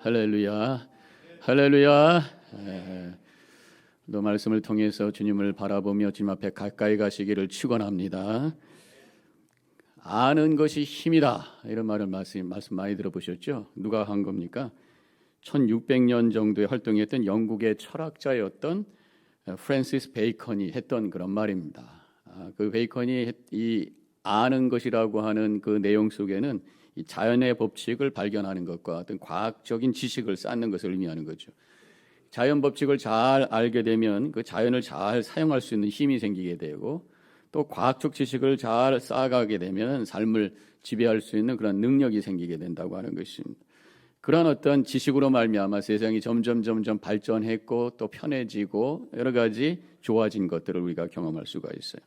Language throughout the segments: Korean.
할렐루야, 할렐루야. 또 말씀을 통해서 주님을 바라보며 주님 앞에 가까이 가시기를 축원합니다. 아는 것이 힘이다, 이런 말씀 많이 들어보셨죠? 누가 한 겁니까? 1600년 정도의 활동했던 영국의 철학자였던 프랜시스 베이컨이 했던 그런 말입니다. 그 베이컨이 이 아는 것이라고 하는 그 내용 속에는 이 자연의 법칙을 발견하는 것과 어떤 과학적인 지식을 쌓는 것을 의미하는 거죠. 자연 법칙을 잘 알게 되면 그 자연을 잘 사용할 수 있는 힘이 생기게 되고, 또 과학적 지식을 잘 쌓아가게 되면 삶을 지배할 수 있는 그런 능력이 생기게 된다고 하는 것입니다. 그런 어떤 지식으로 말미암아 세상이 점점 발전했고 또 편해지고 여러 가지 좋아진 것들을 우리가 경험할 수가 있어요.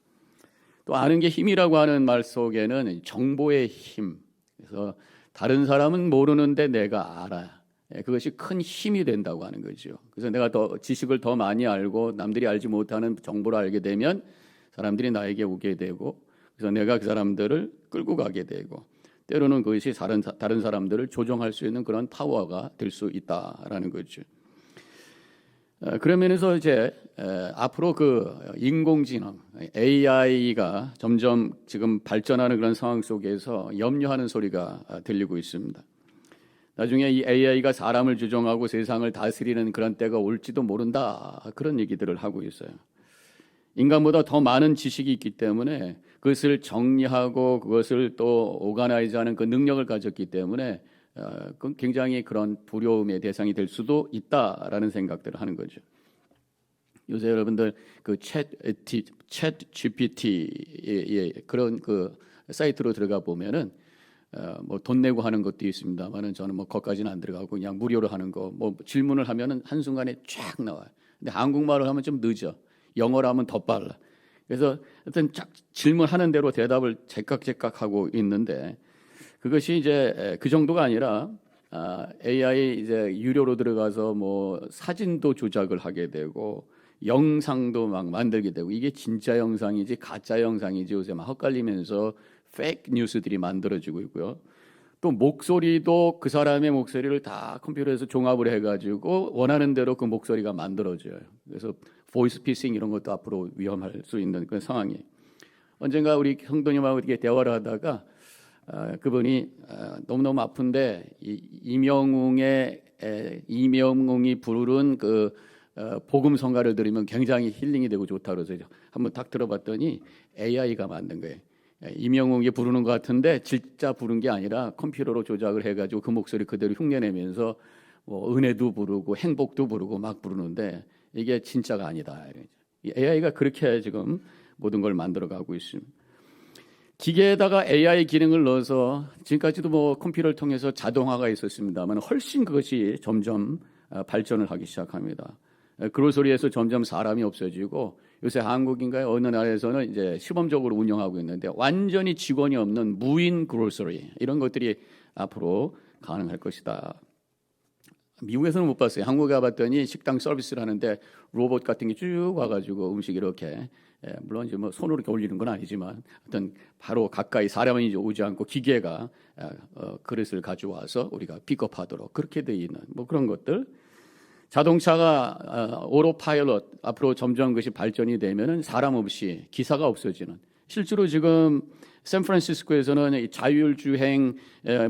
또 아는 게 힘이라고 하는 말 속에는 정보의 힘, 그래서 다른 사람은 모르는데 내가 알아, 그것이 큰 힘이 된다고 하는 거죠. 그래서 내가 더 지식을 더 많이 알고 남들이 알지 못하는 정보를 알게 되면 사람들이 나에게 오게 되고, 그래서 내가 그 사람들을 끌고 가게 되고, 때로는 그것이 다른 사람들을 조종할 수 있는 그런 파워가 될 수 있다라는 거죠. 그런 면에서 이제 앞으로 그 인공지능 AI가 점점 지금 발전하는 그런 상황 속에서 염려하는 소리가 들리고 있습니다. 나중에 이 AI가 사람을 조종하고 세상을 다스리는 그런 때가 올지도 모른다, 그런 얘기들을 하고 있어요. 인간보다 더 많은 지식이 있기 때문에 그것을 정리하고 그것을 또 오가나이즈하는 그 능력을 가졌기 때문에 굉장히 그런 두려움의 대상이 될 수도 있다라는 생각들을 하는 거죠. 요새 여러분들 그 챗 GPT 그런 그 사이트로 들어가 보면은 뭐 돈 내고 하는 것도 있습니다만은 저는 뭐 거기까지는 안 들어가고 그냥 무료로 하는 거, 뭐 질문을 하면은 한 순간에 쫙 나와요. 근데 한국말을 하면 좀 늦어. 영어로 하면 더 빨라. 그래서 어떤 질문하는 대로 대답을 제깍제깍 하고 있는데, 그것이 이제 그 정도가 아니라 AI 이제 유료로 들어가서 뭐 사진도 조작을 하게 되고 영상도 막 만들게 되고, 이게 진짜 영상이지 가짜 영상이지 요새 막 헛갈리면서 페이크 뉴스들이 만들어지고 있고요. 또 목소리도 그 사람의 목소리를 다 컴퓨터에서 종합을 해가지고 원하는 대로 그 목소리가 만들어져요. 그래서 보이스 피싱 이런 것도 앞으로 위험할 수 있는 그런 상황이에요. 언젠가 우리 형도님하고 이렇게 대화를 하다가 그분이 너무너무 아픈데 이명웅이 부른 그 복음성가를 들으면 굉장히 힐링이 되고 좋다 그래서 한번 딱 들어봤더니 AI가 만든 거예요. 이명웅이 부르는 것 같은데 진짜 부른 게 아니라 컴퓨터로 조작을 해가지고 그 목소리 그대로 흉내내면서 뭐 은혜도 부르고 행복도 부르고 막 부르는데 이게 진짜가 아니다. AI가 그렇게 지금 모든 걸 만들어가고 있습니다. 기계에다가 AI 기능을 넣어서 지금까지도 뭐 컴퓨터를 통해서 자동화가 있었습니다만 훨씬 그것이 점점 발전을 하기 시작합니다. 그로소리에서 점점 사람이 없어지고 요새 한국인가요? 어느 나라에서는 이제 시범적으로 운영하고 있는데 완전히 직원이 없는 무인 그로서리, 이런 것들이 앞으로 가능할 것이다. 미국에서는 못 봤어요. 한국에 가봤더니 식당 서비스를 하는데 로봇 같은 게 쭉 와가지고 음식 이렇게, 물론 이제 뭐 손으로 이렇게 올리는 건 아니지만 어떤 바로 가까이 사람이 오지 않고 기계가 그릇을 가져와서 우리가 픽업하도록 그렇게 돼 있는 뭐 그런 것들. 자동차가 오토 파일럿 앞으로 점점 그것이 발전이 되면은 사람 없이 기사가 없어지는, 실제로 지금 샌프란시스코에서는 자율주행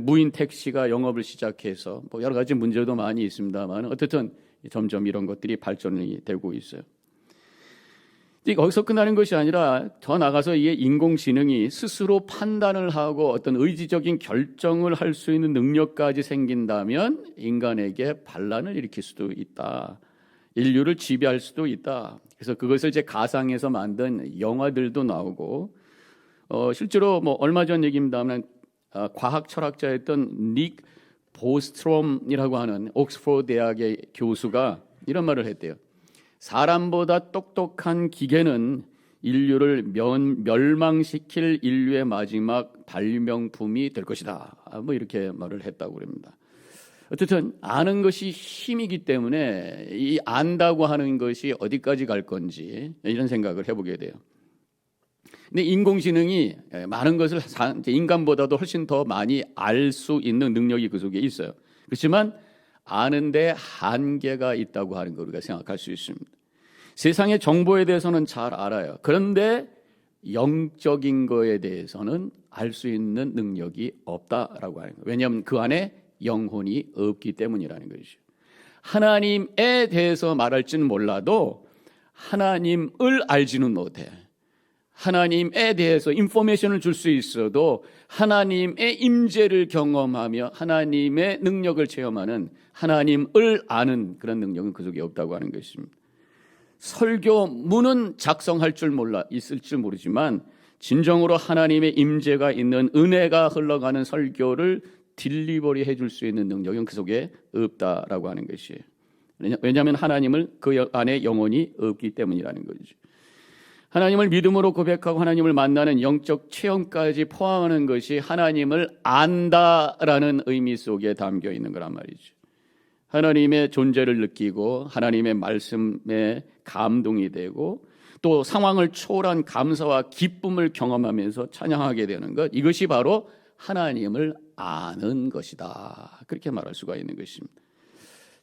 무인 택시가 영업을 시작해서 뭐 여러 가지 문제도 많이 있습니다만 어쨌든 점점 이런 것들이 발전이 되고 있어요. 거기서 끝나는 것이 아니라 더 나가서 이게 인공지능이 스스로 판단을 하고 어떤 의지적인 결정을 할 수 있는 능력까지 생긴다면 인간에게 반란을 일으킬 수도 있다. 인류를 지배할 수도 있다. 그래서 그것을 이제 가상에서 만든 영화들도 나오고, 실제로 뭐 얼마 전 얘기입니다만 과학 철학자였던 닉 보스트롬이라고 하는 옥스퍼드 대학의 교수가 이런 말을 했대요. 사람보다 똑똑한 기계는 인류를 멸망시킬 인류의 마지막 발명품이 될 것이다. 뭐 이렇게 말을 했다고 합니다. 어쨌든 아는 것이 힘이기 때문에 이 안다고 하는 것이 어디까지 갈 건지 이런 생각을 해보게 돼요. 근데 인공지능이 많은 것을 인간보다도 훨씬 더 많이 알 수 있는 능력이 그 속에 있어요. 그렇지만 아는데 한계가 있다고 하는 걸 우리가 생각할 수 있습니다. 세상의 정보에 대해서는 잘 알아요. 그런데 영적인 거에 대해서는 알 수 있는 능력이 없다라고 하는 거예요. 왜냐하면 그 안에 영혼이 없기 때문이라는 것이죠. 하나님에 대해서 말할지는 몰라도 하나님을 알지는 못해. 하나님에 대해서 인포메이션을 줄 수 있어도 하나님의 임재를 경험하며 하나님의 능력을 체험하는, 하나님을 아는 그런 능력은 그 속에 없다고 하는 것입니다. 설교문은 작성할 줄 몰라 있을 줄 모르지만 진정으로 하나님의 임재가 있는 은혜가 흘러가는 설교를 딜리버리 해줄 수 있는 능력은 그 속에 없다라고 하는 것이에요. 왜냐하면 하나님을 그 안에 영혼이 없기 때문이라는 거죠. 하나님을 믿음으로 고백하고 하나님을 만나는 영적 체험까지 포함하는 것이 하나님을 안다라는 의미 속에 담겨 있는 거란 말이죠. 하나님의 존재를 느끼고 하나님의 말씀에 감동이 되고 또 상황을 초월한 감사와 기쁨을 경험하면서 찬양하게 되는 것, 이것이 바로 하나님을 아는 것이다. 그렇게 말할 수가 있는 것입니다.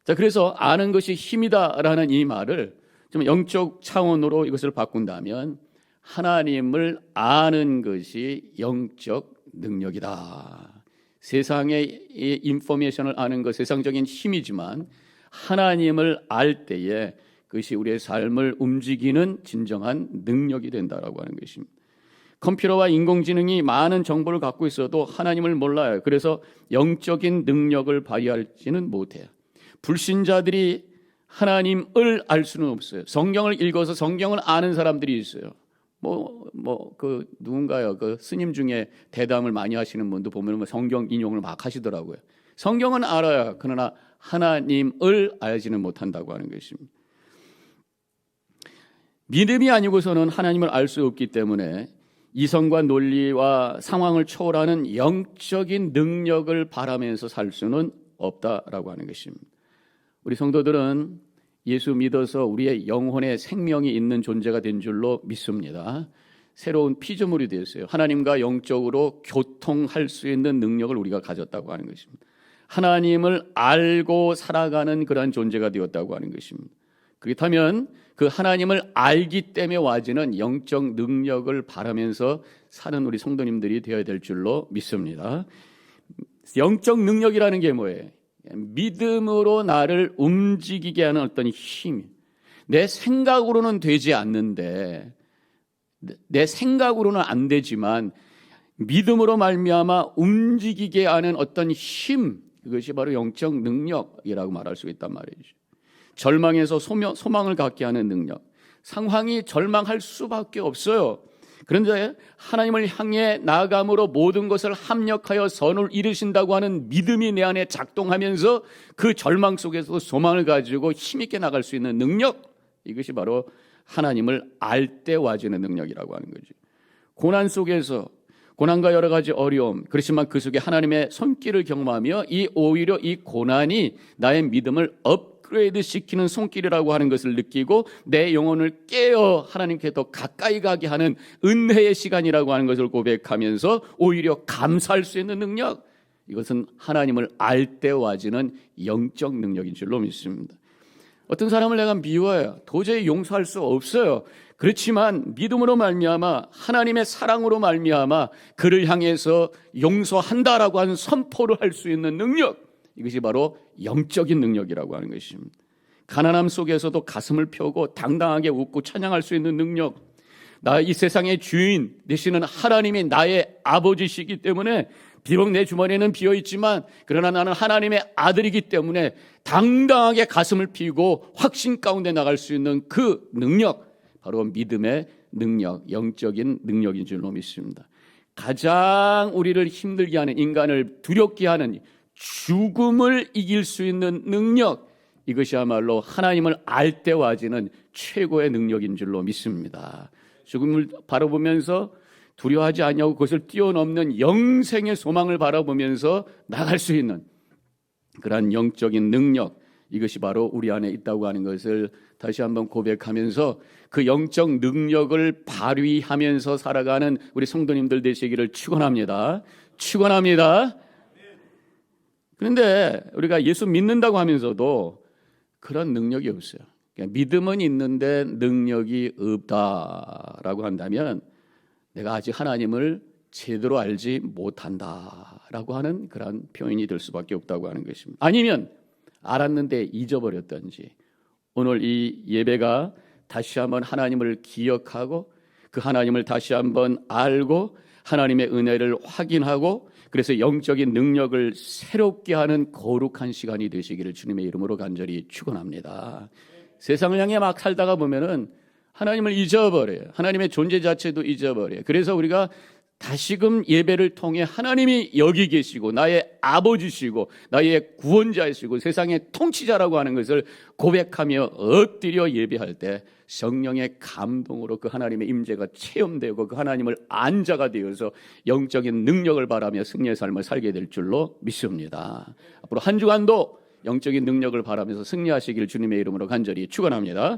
자, 그래서 아는 것이 힘이다라는 이 말을 좀 영적 차원으로 이것을 바꾼다면 하나님을 아는 것이 영적 능력이다. 세상의 인포메이션을 아는 것, 세상적인 힘이지만 하나님을 알 때에 그것이 우리의 삶을 움직이는 진정한 능력이 된다라고 하는 것입니다. 컴퓨터와 인공지능이 많은 정보를 갖고 있어도 하나님을 몰라요. 그래서 영적인 능력을 발휘하지는 못해요. 불신자들이 하나님을 알 수는 없어요. 성경을 읽어서 성경을 아는 사람들이 있어요. 누군가요? 그 스님 중에 대담을 많이 하시는 분도 보면 성경 인용을 막 하시더라고요. 성경은 알아요. 그러나 하나님을 알지는 못한다고 하는 것입니다. 믿음이 아니고서는 하나님을 알 수 없기 때문에 이성과 논리와 상황을 초월하는 영적인 능력을 바라면서 살 수는 없다라고 하는 것입니다. 우리 성도들은 예수 믿어서 우리의 영혼에 생명이 있는 존재가 된 줄로 믿습니다. 새로운 피조물이 되었어요. 하나님과 영적으로 교통할 수 있는 능력을 우리가 가졌다고 하는 것입니다. 하나님을 알고 살아가는 그러한 존재가 되었다고 하는 것입니다. 그렇다면 그 하나님을 알기 때문에 와지는 영적 능력을 바라면서 사는 우리 성도님들이 되어야 될 줄로 믿습니다. 영적 능력이라는 게 뭐예요? 믿음으로 나를 움직이게 하는 어떤 힘. 내 생각으로는 되지 않는데, 내 생각으로는 안 되지만 믿음으로 말미암아 움직이게 하는 어떤 힘, 그것이 바로 영적 능력이라고 말할 수 있단 말이죠. 절망에서 소망을 갖게 하는 능력. 상황이 절망할 수밖에 없어요. 그런데 하나님을 향해 나아감으로 모든 것을 합력하여 선을 이루신다고 하는 믿음이 내 안에 작동하면서 그 절망 속에서 소망을 가지고 힘있게 나갈 수 있는 능력, 이것이 바로 하나님을 알 때 와지는 능력이라고 하는 거죠. 고난 속에서 고난과 여러 가지 어려움, 그렇지만 그 속에 하나님의 손길을 경험하며 오히려 이 고난이 나의 믿음을 업그레이드 시키는 손길이라고 하는 것을 느끼고 내 영혼을 깨어 하나님께 더 가까이 가게 하는 은혜의 시간이라고 하는 것을 고백하면서 오히려 감사할 수 있는 능력, 이것은 하나님을 알 때 와지는 영적 능력인 줄로 믿습니다. 어떤 사람을 내가 미워해요. 도저히 용서할 수 없어요. 그렇지만 믿음으로 말미암아 하나님의 사랑으로 말미암아 그를 향해서 용서한다라고 하는 선포를 할 수 있는 능력, 이것이 바로 영적인 능력이라고 하는 것입니다. 가난함 속에서도 가슴을 펴고 당당하게 웃고 찬양할 수 있는 능력, 나 이 세상의 주인 되시는 하나님이 나의 아버지시기 때문에 비록 내 주머니에는 비어있지만 그러나 나는 하나님의 아들이기 때문에 당당하게 가슴을 피고 확신 가운데 나갈 수 있는 그 능력, 바로 믿음의 능력, 영적인 능력인 줄로 믿습니다. 가장 우리를 힘들게 하는, 인간을 두렵게 하는 죽음을 이길 수 있는 능력, 이것이야말로 하나님을 알 때 와지는 최고의 능력인 줄로 믿습니다. 죽음을 바라보면서 두려워하지 않냐고 그것을 뛰어넘는 영생의 소망을 바라보면서 나갈 수 있는 그러한 영적인 능력, 이것이 바로 우리 안에 있다고 하는 것을 다시 한번 고백하면서 그 영적 능력을 발휘하면서 살아가는 우리 성도님들 되시기를 축원합니다. 축원합니다. 그런데 우리가 예수 믿는다고 하면서도 그런 능력이 없어요. 그러니까 믿음은 있는데 능력이 없다라고 한다면 내가 아직 하나님을 제대로 알지 못한다라고 하는 그런 표현이 될 수밖에 없다고 하는 것입니다. 아니면 알았는데 잊어버렸던지 오늘 이 예배가 다시 한번 하나님을 기억하고 그 하나님을 다시 한번 알고 하나님의 은혜를 확인하고 그래서 영적인 능력을 새롭게 하는 거룩한 시간이 되시기를 주님의 이름으로 간절히 축원합니다. 세상을 향해 막 살다가 보면은 하나님을 잊어버려요. 하나님의 존재 자체도 잊어버려요. 그래서 우리가 다시금 예배를 통해 하나님이 여기 계시고 나의 아버지시고 나의 구원자이시고 세상의 통치자라고 하는 것을 고백하며 엎드려 예배할 때 성령의 감동으로 그 하나님의 임재가 체험되고 그 하나님을 안 자가 되어서 영적인 능력을 바라며 승리의 삶을 살게 될 줄로 믿습니다. 앞으로 한 주간도 영적인 능력을 바라면서 승리하시길 주님의 이름으로 간절히 축원합니다.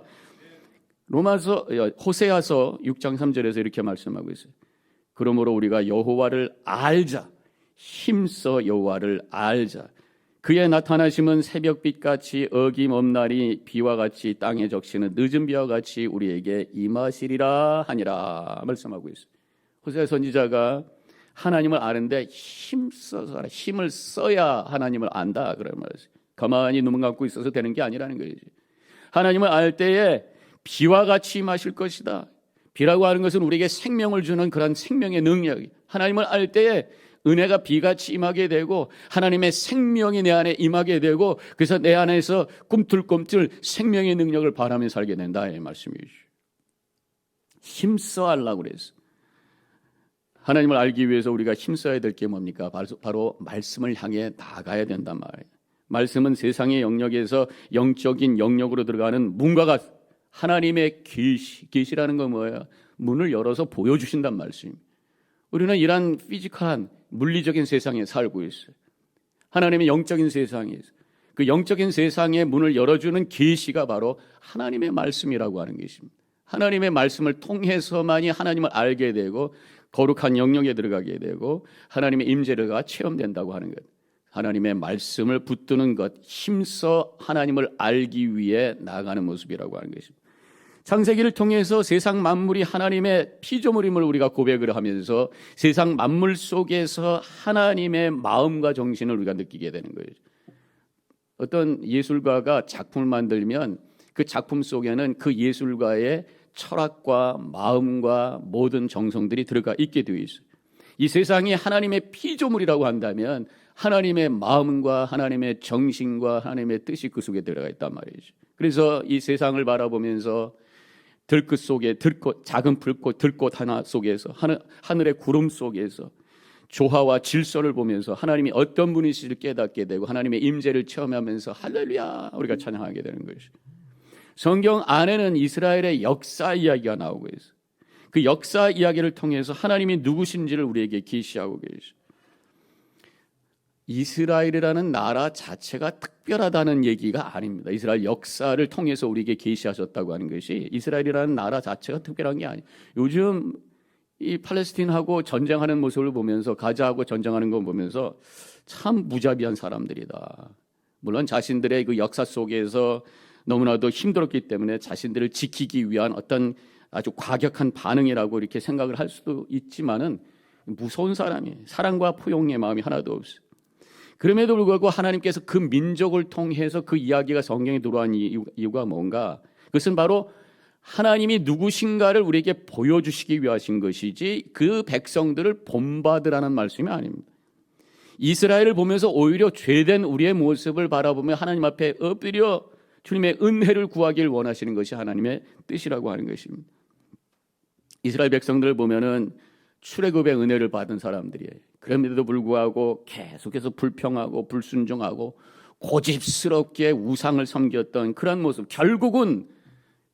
호세아서 6장 3절에서 이렇게 말씀하고 있어요. 그러므로 우리가 여호와를 알자. 힘써 여호와를 알자. 그의 나타나심은 새벽빛같이 어김없나니 비와 같이 땅에 적시는 늦은 비와 같이 우리에게 임하시리라 하니라 말씀하고 있어요. 호세아 선지자가 하나님을 아는데 힘을 써야 하나님을 안다 그런 말이에요. 가만히 눈 감고 있어서 되는 게 아니라는 거지. 하나님을 알 때에 비와 같이 임하실 것이다. 비라고 하는 것은 우리에게 생명을 주는 그런 생명의 능력이 하나님을 알 때에 은혜가 비같이 임하게 되고 하나님의 생명이 내 안에 임하게 되고 그래서 내 안에서 꿈틀꿈틀 생명의 능력을 바라며 살게 된다 이 말씀이죠. 힘써 하려고 그랬어. 하나님을 알기 위해서 우리가 힘써야 될 게 뭡니까? 바로 말씀을 향해 나가야 된단 말이에요. 말씀은 세상의 영역에서 영적인 영역으로 들어가는 문과 같 하나님의 계시라는 건 뭐예요? 문을 열어서 보여주신단 말씀입니다. 우리는 이런 피지컬한 물리적인 세상에 살고 있어요. 하나님의 영적인 세상에서 그 영적인 세상의 문을 열어주는 계시가 바로 하나님의 말씀이라고 하는 것입니다. 하나님의 말씀을 통해서만이 하나님을 알게 되고 거룩한 영역에 들어가게 되고 하나님의 임재가 체험된다고 하는 것. 하나님의 말씀을 붙드는 것, 힘써 하나님을 알기 위해 나아가는 모습이라고 하는 것입니다. 창세기를 통해서 세상 만물이 하나님의 피조물임을 우리가 고백을 하면서 세상 만물 속에서 하나님의 마음과 정신을 우리가 느끼게 되는 거예요. 어떤 예술가가 작품을 만들면 그 작품 속에는 그 예술가의 철학과 마음과 모든 정성들이 들어가 있게 되어 있어요. 이 세상이 하나님의 피조물이라고 한다면 하나님의 마음과 하나님의 정신과 하나님의 뜻이 그 속에 들어가 있단 말이죠. 그래서 이 세상을 바라보면서 들꽃 속에 작은 불꽃 들꽃 하나 속에서 하늘의 구름 속에서 조화와 질서를 보면서 하나님이 어떤 분이실지를 깨닫게 되고 하나님의 임재를 체험하면서 할렐루야 우리가 찬양하게 되는 것이죠. 성경 안에는 이스라엘의 역사 이야기가 나오고 있어요. 그 역사 이야기를 통해서 하나님이 누구신지를 우리에게 계시하고 계시죠. 이스라엘이라는 나라 자체가 특별하다는 얘기가 아닙니다. 이스라엘 역사를 통해서 우리에게 계시하셨다고 하는 것이 이스라엘이라는 나라 자체가 특별한 게 아니에요. 요즘 이 팔레스틴하고 전쟁하는 모습을 보면서 가자하고 전쟁하는 거 보면서 참 무자비한 사람들이다. 물론 자신들의 그 역사 속에서 너무나도 힘들었기 때문에 자신들을 지키기 위한 어떤 아주 과격한 반응이라고 이렇게 생각을 할 수도 있지만은 무서운 사람이에요. 사랑과 포용의 마음이 하나도 없어요. 그럼에도 불구하고 하나님께서 그 민족을 통해서 그 이야기가 성경에 들어온 이유가 뭔가? 그것은 바로 하나님이 누구신가를 우리에게 보여주시기 위하신 것이지 그 백성들을 본받으라는 말씀이 아닙니다. 이스라엘을 보면서 오히려 죄된 우리의 모습을 바라보며 하나님 앞에 엎드려 주님의 은혜를 구하길 원하시는 것이 하나님의 뜻이라고 하는 것입니다. 이스라엘 백성들을 보면은 출애굽의 은혜를 받은 사람들이에요. 그럼에도 불구하고 계속해서 불평하고 불순종하고 고집스럽게 우상을 섬겼던 그런 모습, 결국은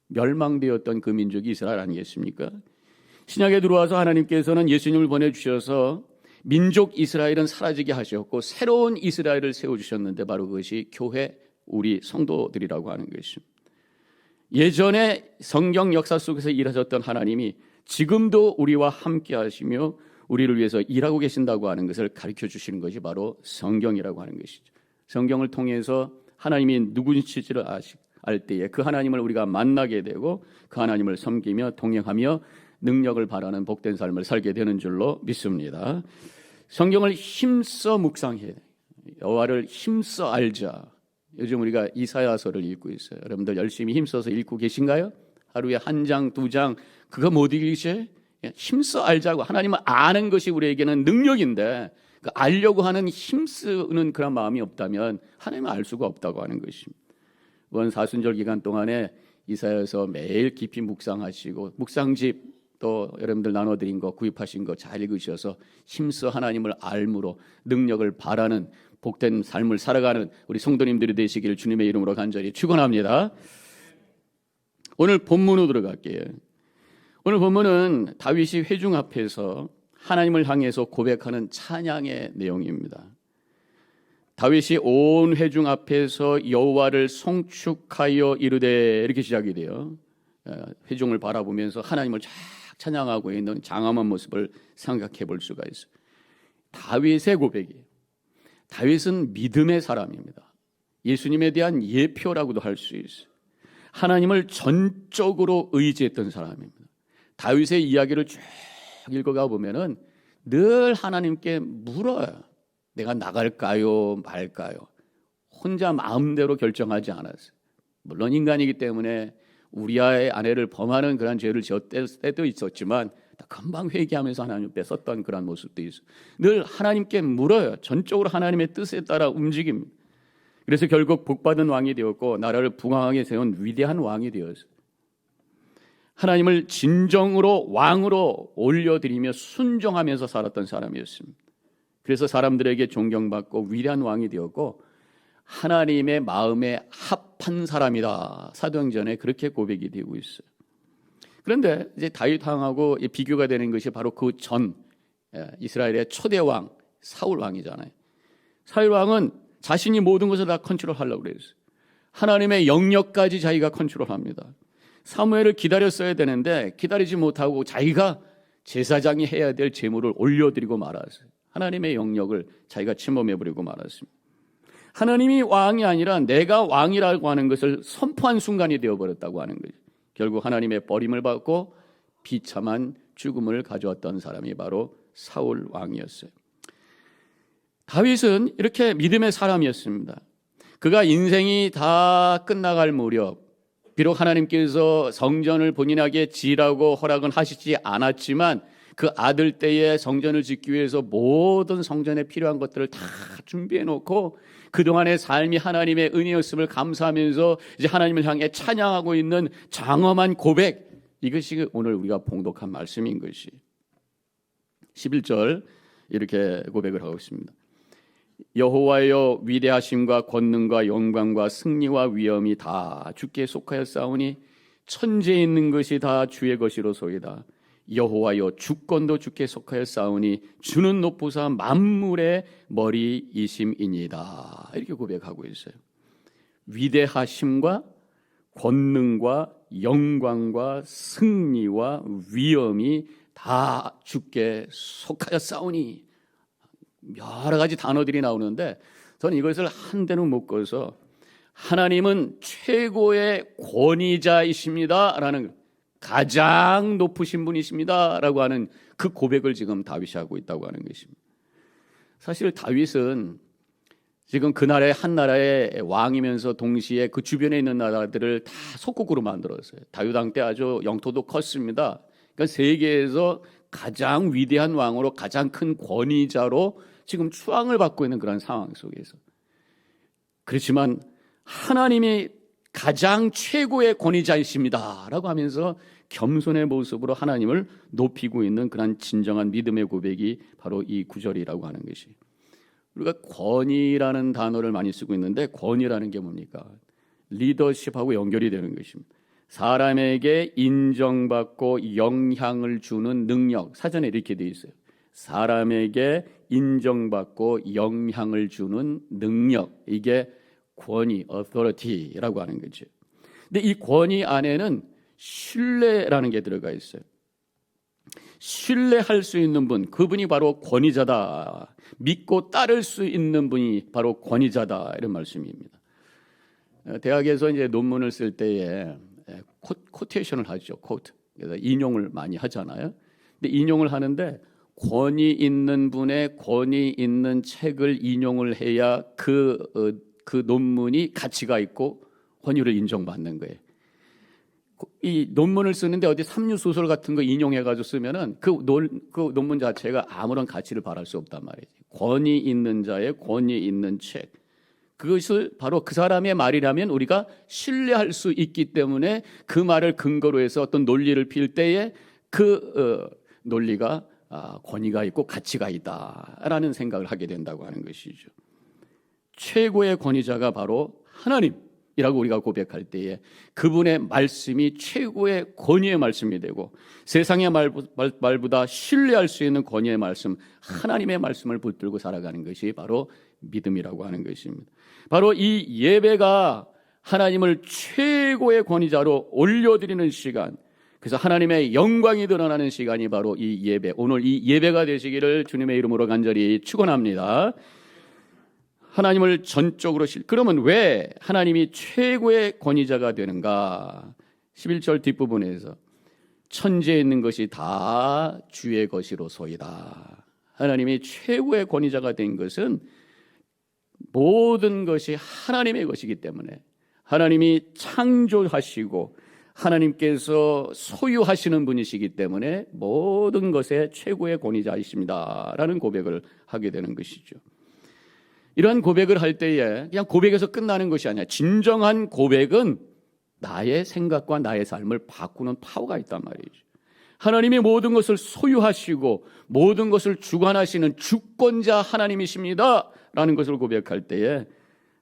멸망되었던 그 민족이 이스라엘 아니겠습니까? 신약에 들어와서 하나님께서는 예수님을 보내주셔서 민족 이스라엘은 사라지게 하셨고 새로운 이스라엘을 세워주셨는데 바로 그것이 교회 우리 성도들이라고 하는 것입니다. 예전에 성경 역사 속에서 일하셨던 하나님이 지금도 우리와 함께 하시며 우리를 위해서 일하고 계신다고 하는 것을 가르쳐 주시는 것이 바로 성경이라고 하는 것이죠. 성경을 통해서 하나님이 누구신지를 알 때에 그 하나님을 우리가 만나게 되고 그 하나님을 섬기며 동행하며 능력을 바라는 복된 삶을 살게 되는 줄로 믿습니다. 성경을 힘써 묵상해, 여호와를 힘써 알자. 요즘 우리가 이사야서를 읽고 있어요. 여러분들 열심히 힘써서 읽고 계신가요? 하루에 한 장, 두 장 그거 못 읽으셔? 힘써 알자고. 하나님을 아는 것이 우리에게는 능력인데 그 알려고 하는 힘쓰는 그런 마음이 없다면 하나님을 알 수가 없다고 하는 것입니다. 이번 사순절 기간 동안에 이사야서 매일 깊이 묵상하시고 묵상집 또 여러분들 나눠드린 거 구입하신 거 잘 읽으셔서 힘써 하나님을 알므로 능력을 바라는 복된 삶을 살아가는 우리 성도님들이 되시기를 주님의 이름으로 간절히 축원합니다. 오늘 본문으로 들어갈게요. 오늘 본문은 다윗이 회중 앞에서 하나님을 향해서 고백하는 찬양의 내용입니다. 다윗이 온 회중 앞에서 여호와를 송축하여 이르되 이렇게 시작이 돼요. 회중을 바라보면서 하나님을 쫙 찬양하고 있는 장엄한 모습을 생각해 볼 수가 있어요. 다윗의 고백이에요. 다윗은 믿음의 사람입니다. 예수님에 대한 예표라고도 할 수 있어요. 하나님을 전적으로 의지했던 사람입니다. 다윗의 이야기를 쭉 읽어가 보면은 늘 하나님께 물어요. 내가 나갈까요, 말까요? 혼자 마음대로 결정하지 않았어요. 물론 인간이기 때문에 우리아의 아내를 범하는 그런 죄를 지었을 때도 있었지만 금방 회개하면서 하나님 앞에 섰던 그런 모습도 있어요. 늘 하나님께 물어요. 전적으로 하나님의 뜻에 따라 움직입니다. 그래서 결국 복받은 왕이 되었고 나라를 부강하게 세운 위대한 왕이 되었어요. 하나님을 진정으로 왕으로 올려드리며 순종하면서 살았던 사람이었습니다. 그래서 사람들에게 존경받고 위대한 왕이 되었고 하나님의 마음에 합한 사람이다. 사도행전에 그렇게 고백이 되고 있어요. 그런데 이제 다윗 왕하고 비교가 되는 것이 바로 그 전 이스라엘의 초대 왕 사울 왕이잖아요. 사울 왕은 자신이 모든 것을 다 컨트롤하려고 그랬어요. 하나님의 영역까지 자기가 컨트롤합니다. 사무엘을 기다렸어야 되는데 기다리지 못하고 자기가 제사장이 해야 될 제물을 올려드리고 말았어요. 하나님의 영역을 자기가 침범해버리고 말았습니다. 하나님이 왕이 아니라 내가 왕이라고 하는 것을 선포한 순간이 되어버렸다고 하는 거죠. 결국 하나님의 버림을 받고 비참한 죽음을 가져왔던 사람이 바로 사울 왕이었어요. 다윗은 이렇게 믿음의 사람이었습니다. 그가 인생이 다 끝나갈 무렵 비록 하나님께서 성전을 본인에게 지으라고 허락은 하시지 않았지만 그 아들 때에 성전을 짓기 위해서 모든 성전에 필요한 것들을 다 준비해 놓고 그동안의 삶이 하나님의 은혜였음을 감사하면서 이제 하나님을 향해 찬양하고 있는 장엄한 고백, 이것이 오늘 우리가 봉독한 말씀인 것이 11절 이렇게 고백을 하고 있습니다. 여호와여 위대하심과 권능과 영광과 승리와 위엄이 다 주께 속하였사오니 천지에 있는 것이 다 주의 것이로소이다. 여호와여 주권도 주께 속하였사오니 주는 높으사 만물의 머리이심이니이다. 이렇게 고백하고 있어요. 위대하심과 권능과 영광과 승리와 위엄이 다 주께 속하였사오니, 여러 가지 단어들이 나오는데 저는 이것을 한데는 묶어서 하나님은 최고의 권위자이십니다 라는, 가장 높으신 분이십니다 라고 하는 그 고백을 지금 다윗이 하고 있다고 하는 것입니다. 사실 다윗은 지금 그 나라의 한 나라의 왕이면서 동시에 그 주변에 있는 나라들을 다 속국으로 만들었어요. 다윗 왕 때 아주 영토도 컸습니다. 그러니까 세계에서 가장 위대한 왕으로, 가장 큰 권위자로 지금 추앙을 받고 있는 그런 상황 속에서, 그렇지만 하나님이 가장 최고의 권위자이십니다 라고 하면서 겸손의 모습으로 하나님을 높이고 있는 그런 진정한 믿음의 고백이 바로 이 구절이라고 하는 것이, 우리가 권위라는 단어를 많이 쓰고 있는데 권위라는 게 뭡니까? 리더십하고 연결이 되는 것입니다. 사람에게 인정받고 영향을 주는 능력, 사전에 이렇게 되어 있어요. 사람에게 인정받고 영향을 주는 능력, 이게 권위, authority라고 하는 거죠. 근데 이 권위 안에는 신뢰라는 게 들어가 있어요. 신뢰할 수 있는 분, 그분이 바로 권위자다. 믿고 따를 수 있는 분이 바로 권위자다. 이런 말씀입니다. 대학에서 이제 논문을 쓸 때에 코테이션을 하죠. 코트. 그래서 인용을 많이 하잖아요. 근데 인용을 하는데 권위 있는 분의 권위 있는 책을 인용을 해야 그 논문이 가치가 있고 권위를 인정받는 거예요. 이 논문을 쓰는데 어디 삼류소설 같은 거 인용해가지고 쓰면은 그 논문 자체가 아무런 가치를 발할 수 없단 말이지. 권위 있는 자의 권위 있는 책. 그것을 바로 그 사람의 말이라면 우리가 신뢰할 수 있기 때문에 그 말을 근거로 해서 어떤 논리를 필 때에 그 논리가 권위가 있고 가치가 있다라는 생각을 하게 된다고 하는 것이죠. 최고의 권위자가 바로 하나님이라고 우리가 고백할 때에 그분의 말씀이 최고의 권위의 말씀이 되고 세상의 말보다 신뢰할 수 있는 권위의 말씀, 하나님의 말씀을 붙들고 살아가는 것이 바로 믿음이라고 하는 것입니다. 바로 이 예배가 하나님을 최고의 권위자로 올려드리는 시간, 그래서 하나님의 영광이 드러나는 시간이 바로 이 예배, 오늘 이 예배가 되시기를 주님의 이름으로 간절히 축원합니다. 하나님을 전적으로 그러면 왜 하나님이 최고의 권위자가 되는가? 11절 뒷부분에서 천지에 있는 것이 다 주의 것이로소이다. 하나님이 최고의 권위자가 된 것은 모든 것이 하나님의 것이기 때문에 하나님이 창조하시고 하나님께서 소유하시는 분이시기 때문에 모든 것의 최고의 권위자이십니다라는 고백을 하게 되는 것이죠. 이러한 고백을 할 때에 그냥 고백에서 끝나는 것이 아니라 진정한 고백은 나의 생각과 나의 삶을 바꾸는 파워가 있단 말이죠. 하나님이 모든 것을 소유하시고 모든 것을 주관하시는 주권자 하나님이십니다 라는 것을 고백할 때에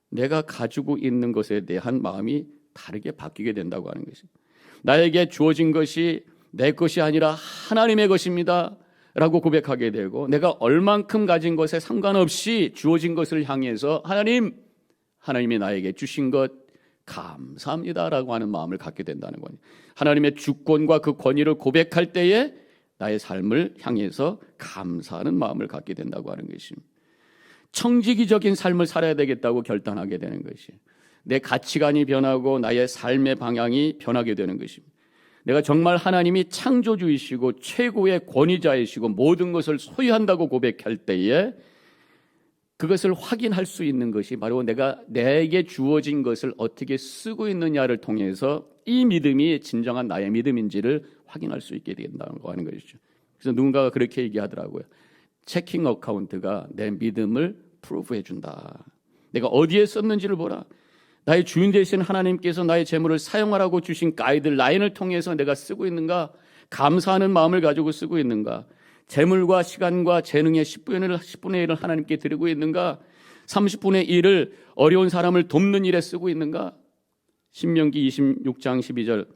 내가 가지고 있는 것에 대한 마음이 다르게 바뀌게 된다고 하는 것입니다. 나에게 주어진 것이 내 것이 아니라 하나님의 것입니다 라고 고백하게 되고 내가 얼만큼 가진 것에 상관없이 주어진 것을 향해서 하나님이 나에게 주신 것 감사합니다 라고 하는 마음을 갖게 된다는 거예요. 하나님의 주권과 그 권위를 고백할 때에 나의 삶을 향해서 감사하는 마음을 갖게 된다고 하는 것입니다. 청지기적인 삶을 살아야 되겠다고 결단하게 되는 것이에요. 내 가치관이 변하고 나의 삶의 방향이 변하게 되는 것입니다. 내가 정말 하나님이 창조주이시고 최고의 권위자이시고 모든 것을 소유한다고 고백할 때에 그것을 확인할 수 있는 것이 바로 내게 주어진 것을 어떻게 쓰고 있느냐를 통해서 이 믿음이 진정한 나의 믿음인지를 확인할 수 있게 된다고 하는 것이죠. 그래서 누군가가 그렇게 얘기하더라고요. 체킹 어카운트가 내 믿음을 프루프해 준다. 내가 어디에 썼는지를 보라. 나의 주인 되신 하나님께서 나의 재물을 사용하라고 주신 가이드라인을 통해서 내가 쓰고 있는가? 감사하는 마음을 가지고 쓰고 있는가? 재물과 시간과 재능의 10분의 1을 하나님께 드리고 있는가? 30분의 1을 어려운 사람을 돕는 일에 쓰고 있는가? 신명기 26장 12절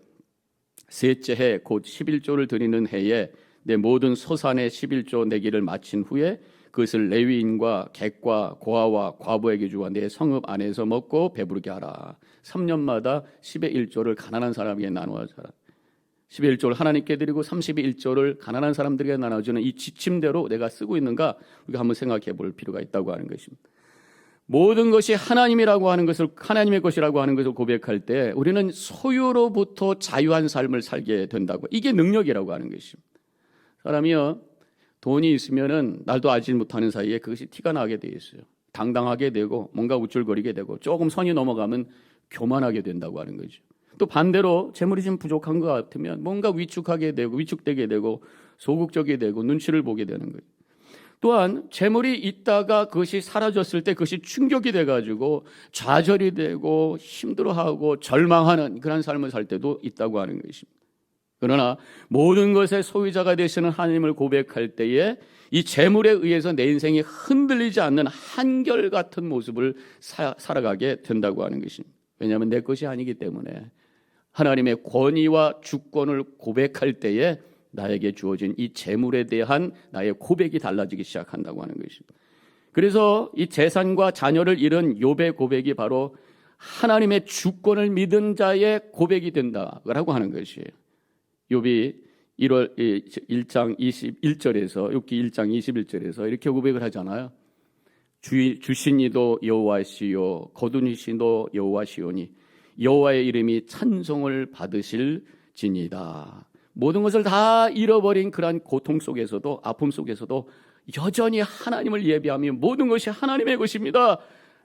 셋째 해 곧 11조를 드리는 해에 내 모든 소산의 11조 내기를 마친 후에 그것을 레위인과 객과 고아와 과부에게 주어 내 성읍 안에서 먹고 배부르게 하라. 3년마다 10의 1조를 가난한 사람에게 나누어 주라. 10의 1조를 하나님께 드리고 30의 1조를 가난한 사람들에게 나눠주는 이 지침대로 내가 쓰고 있는가 우리가 한번 생각해 볼 필요가 있다고 하는 것입니다. 모든 것이 하나님이라고 하는 것을 하나님의 것이라고 하는 것을 고백할 때 우리는 소유로부터 자유한 삶을 살게 된다고. 이게 능력이라고 하는 것입니다. 사람이요 돈이 있으면은 날도 알지 못하는 사이에 그것이 티가 나게 돼 있어요. 당당하게 되고 뭔가 우쭐거리게 되고 조금 선이 넘어가면 교만하게 된다고 하는 거죠. 또 반대로 재물이 좀 부족한 것 같으면 뭔가 위축되게 되고 소극적이 되고 눈치를 보게 되는 거예요. 또한 재물이 있다가 그것이 사라졌을 때 그것이 충격이 돼가지고 좌절이 되고 힘들어하고 절망하는 그런 삶을 살 때도 있다고 하는 것입니다. 그러나 모든 것의 소유자가 되시는 하나님을 고백할 때에 이 재물에 의해서 내 인생이 흔들리지 않는 한결같은 모습을 살아가게 된다고 하는 것입니다. 왜냐하면 내 것이 아니기 때문에 하나님의 권위와 주권을 고백할 때에 나에게 주어진 이 재물에 대한 나의 고백이 달라지기 시작한다고 하는 것입니다. 그래서 이 재산과 자녀를 잃은 욥의 고백이 바로 하나님의 주권을 믿은 자의 고백이 된다라고 하는 것이에요. 욥이 1월 1장 21절에서 욥기 1장 21절에서 이렇게 고백을 하잖아요. 주신 이도 여호와시요 거둔 이시도 여호와시오니 여호와의 이름이 찬송을 받으실지니이다. 모든 것을 다 잃어버린 그러한 고통 속에서도 아픔 속에서도 여전히 하나님을 예배하며 모든 것이 하나님의 것입니다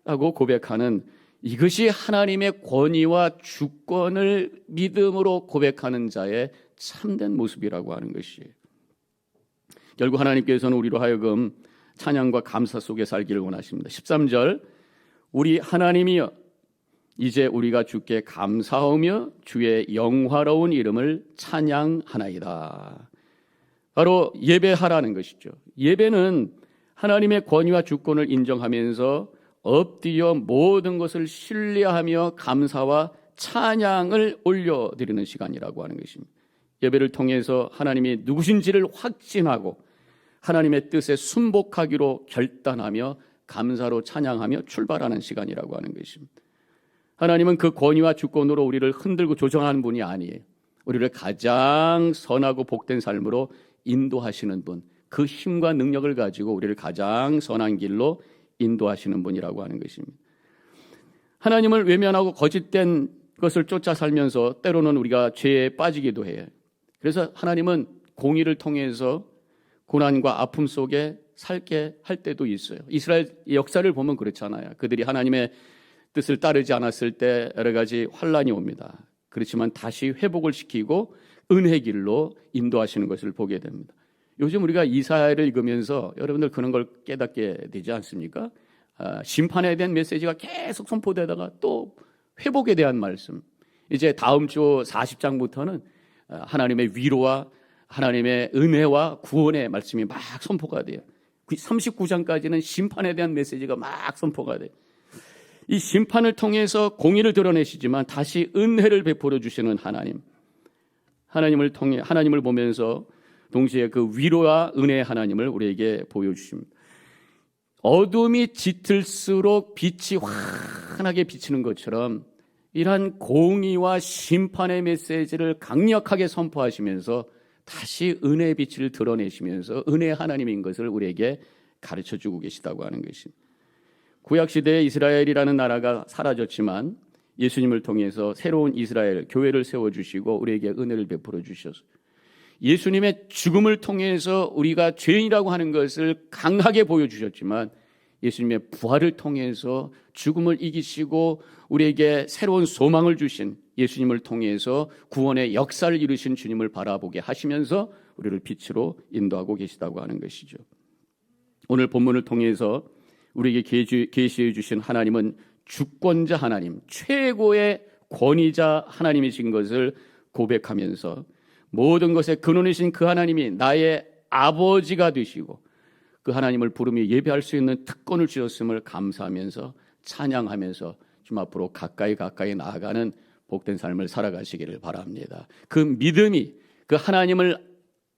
라고 고백하는, 이것이 하나님의 권위와 주권을 믿음으로 고백하는 자의 참된 모습이라고 하는 것이에요. 결국 하나님께서는 우리로 하여금 찬양과 감사 속에 살기를 원하십니다. 13절, 우리 하나님이여 이제 우리가 주께 감사하며 주의 영화로운 이름을 찬양하나이다. 바로 예배하라는 것이죠. 예배는 하나님의 권위와 주권을 인정하면서 엎드려 모든 것을 신뢰하며 감사와 찬양을 올려드리는 시간이라고 하는 것입니다. 예배를 통해서 하나님이 누구신지를 확신하고 하나님의 뜻에 순복하기로 결단하며 감사로 찬양하며 출발하는 시간이라고 하는 것입니다. 하나님은 그 권위와 주권으로 우리를 흔들고 조정하는 분이 아니에요. 우리를 가장 선하고 복된 삶으로 인도하시는 분, 그 힘과 능력을 가지고 우리를 가장 선한 길로 인도하시는 분이라고 하는 것입니다. 하나님을 외면하고 거짓된 것을 쫓아 살면서 때로는 우리가 죄에 빠지기도 해요. 그래서 하나님은 공의를 통해서 고난과 아픔 속에 살게 할 때도 있어요. 이스라엘 역사를 보면 그렇잖아요. 그들이 하나님의 뜻을 따르지 않았을 때 여러 가지 환란이 옵니다. 그렇지만 다시 회복을 시키고 은혜 길로 인도하시는 것을 보게 됩니다. 요즘 우리가 이사야를 읽으면서 여러분들 그런 걸 깨닫게 되지 않습니까? 심판에 대한 메시지가 계속 선포되다가 또 회복에 대한 말씀. 이제 다음 주 40장부터는 하나님의 위로와 하나님의 은혜와 구원의 말씀이 막 선포가 돼요. 39장까지는 심판에 대한 메시지가 막 선포가 돼요. 이 심판을 통해서 공의를 드러내시지만 다시 은혜를 베풀어 주시는 하나님을 통해 하나님을 보면서 동시에 그 위로와 은혜의 하나님을 우리에게 보여주십니다. 어둠이 짙을수록 빛이 환하게 비치는 것처럼 이러한 공의와 심판의 메시지를 강력하게 선포하시면서 다시 은혜의 빛을 드러내시면서 은혜의 하나님인 것을 우리에게 가르쳐주고 계시다고 하는 것입니다. 구약시대에 이스라엘이라는 나라가 사라졌지만 예수님을 통해서 새로운 이스라엘 교회를 세워주시고 우리에게 은혜를 베풀어 주셔서 예수님의 죽음을 통해서 우리가 죄인이라고 하는 것을 강하게 보여주셨지만 예수님의 부활을 통해서 죽음을 이기시고 우리에게 새로운 소망을 주신 예수님을 통해서 구원의 역사를 이루신 주님을 바라보게 하시면서 우리를 빛으로 인도하고 계시다고 하는 것이죠. 오늘 본문을 통해서 우리에게 계시해 주신 하나님은 주권자 하나님, 최고의 권위자 하나님이신 것을 고백하면서 모든 것의 근원이신 그 하나님이 나의 아버지가 되시고 그 하나님을 부르며 예배할 수 있는 특권을 주셨음을 감사하면서 찬양하면서 좀 앞으로 가까이 나아가는 복된 삶을 살아가시기를 바랍니다. 그 믿음이 그 하나님을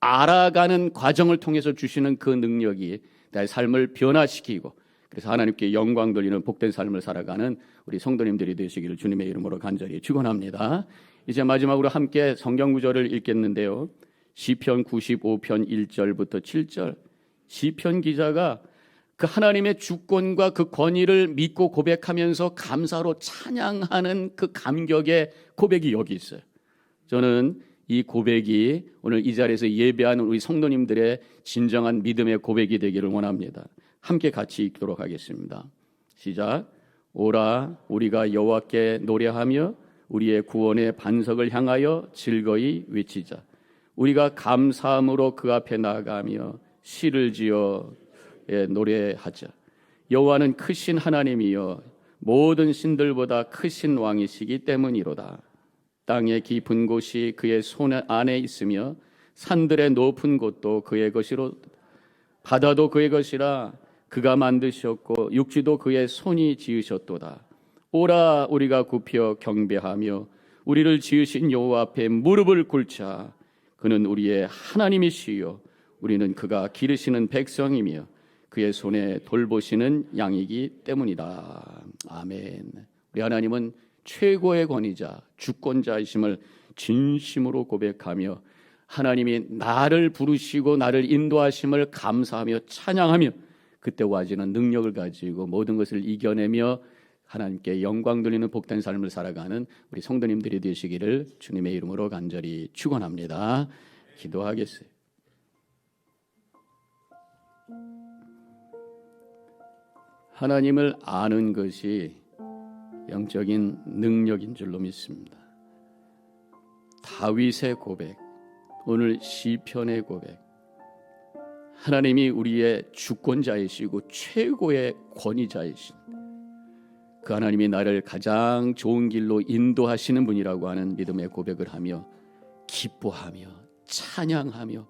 알아가는 과정을 통해서 주시는 그 능력이 나의 삶을 변화시키고 그래서 하나님께 영광 돌리는 복된 삶을 살아가는 우리 성도님들이 되시기를 주님의 이름으로 간절히 축원합니다. 이제 마지막으로 함께 성경 구절을 읽겠는데요. 시편 95편 1절부터 7절. 시편 기자가 그 하나님의 주권과 그 권위를 믿고 고백하면서 감사로 찬양하는 그 감격의 고백이 여기 있어요. 저는 이 고백이 오늘 이 자리에서 예배하는 우리 성도님들의 진정한 믿음의 고백이 되기를 원합니다. 함께 같이 읽도록 하겠습니다. 시작. 오라 우리가 여호와께 노래하며 우리의 구원의 반석을 향하여 즐거이 외치자. 우리가 감사함으로 그 앞에 나아가며 시를 지어 노래하자. 여호와는 크신 하나님이여 모든 신들보다 크신 왕이시기 때문이로다. 땅의 깊은 곳이 그의 손 안에 있으며 산들의 높은 곳도 그의 것이로 바다도 그의 것이라 그가 만드셨고 육지도 그의 손이 지으셨도다. 오라 우리가 굽혀 경배하며 우리를 지으신 여호와 앞에 무릎을 꿇자. 그는 우리의 하나님이시요 우리는 그가 기르시는 백성이며 그의 손에 돌보시는 양이기 때문이다. 아멘. 우리 하나님은 최고의 권위자, 주권자이심을 진심으로 고백하며 하나님이 나를 부르시고 나를 인도하심을 감사하며 찬양하며 그때 와지는 능력을 가지고 모든 것을 이겨내며 하나님께 영광 돌리는 복된 삶을 살아가는 우리 성도님들이 되시기를 주님의 이름으로 간절히 축원합니다. 기도하겠어요. 하나님을 아는 것이 영적인 능력인 줄로 믿습니다. 다윗의 고백, 오늘 시편의 고백, 하나님이 우리의 주권자이시고 최고의 권위자이신 그 하나님이 나를 가장 좋은 길로 인도하시는 분이라고 하는 믿음의 고백을 하며 기뻐하며 찬양하며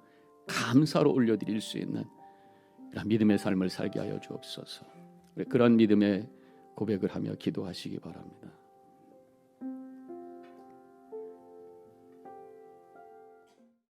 감사로 올려드릴 수 있는 그런 믿음의 삶을 살게 하여 주옵소서. 그런 믿음의 고백을 하며 기도하시기 바랍니다.